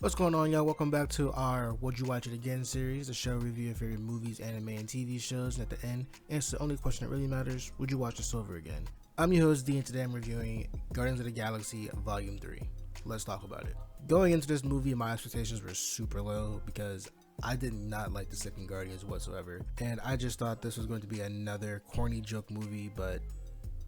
What's going on, y'all? Welcome back to our Would You Watch It Again series, the show review your favorite movies, anime, and TV shows. And at the end, answer the only question that really matters: would you watch this over again? I'm your host D, and today I'm reviewing Guardians of the Galaxy Volume 3. Let's talk about it. Going into this movie, my expectations were super low because I did not like the second Guardians whatsoever, and I just thought this was going to be another corny joke movie, but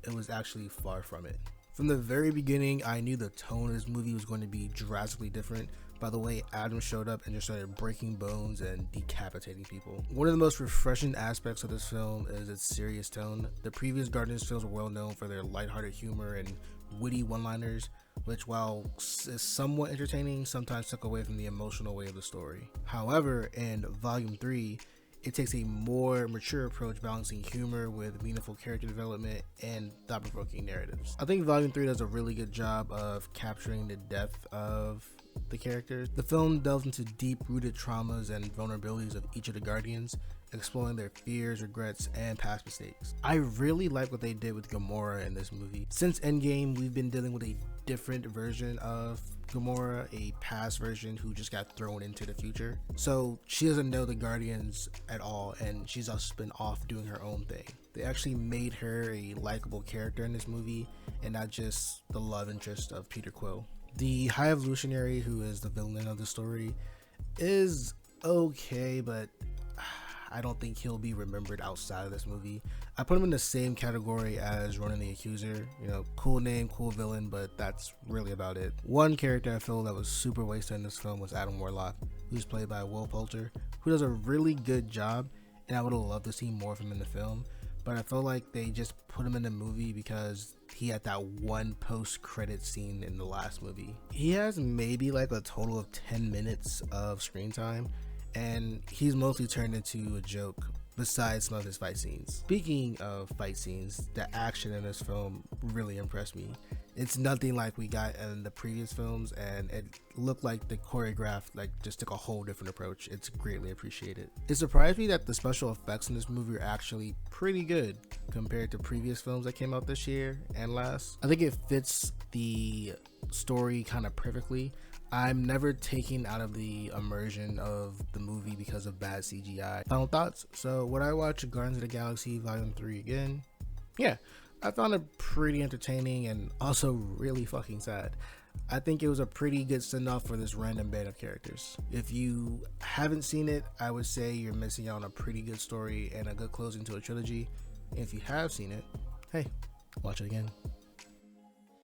it was actually far from it. From the very beginning, I knew the tone of this movie was going to be drastically different by the way Adam showed up and just started breaking bones and decapitating people. One of the most refreshing aspects of this film is its serious tone. The previous Guardians films were well known for their lighthearted humor and witty one-liners, which while is somewhat entertaining, sometimes took away from the emotional weight of the story. However, in Volume 3, it takes a more mature approach, balancing humor with meaningful character development and thought-provoking narratives. I think Volume 3 does a really good job of capturing the depth of the characters. The film delves into deep-rooted traumas and vulnerabilities of each of the Guardians, exploring their fears, regrets, and past mistakes. I really like what they did with Gamora in this movie. Since Endgame, we've been dealing with a different version of Gamora, a past version who just got thrown into the future. So she doesn't know the Guardians at all, and she's also been off doing her own thing. They actually made her a likable character in this movie and not just the love interest of Peter Quill. The High Evolutionary, who is the villain of the story, is okay, but I don't think he'll be remembered outside of this movie. I put him in the same category as Ronan the Accuser. You know, cool name, cool villain, but that's really about it. One character I feel that was super wasted in this film was Adam Warlock, who's played by Will Poulter, who does a really good job, and I would have loved to see more of him in the film, but I feel like they just put him in the movie because he had that one post-credit scene in the last movie. He has maybe like a total of 10 minutes of screen time, and he's mostly turned into a joke besides some of his fight scenes. Speaking of fight scenes, the action in this film really impressed me. It's nothing like we got in the previous films, and it looked like the choreograph just took a whole different approach. It's greatly appreciated. It surprised me that the special effects in this movie are actually pretty good compared to previous films that came out this year and last. I think it fits the story kind of perfectly. I'm never taken out of the immersion of the movie because of bad CGI. Final thoughts? So would I watch Guardians of the Galaxy Volume 3 again? Yeah, I found it pretty entertaining and also really fucking sad. I think it was a pretty good send-off for this random band of characters. If you haven't seen it, I would say you're missing out on a pretty good story and a good closing to a trilogy. And if you have seen it, hey, watch it again.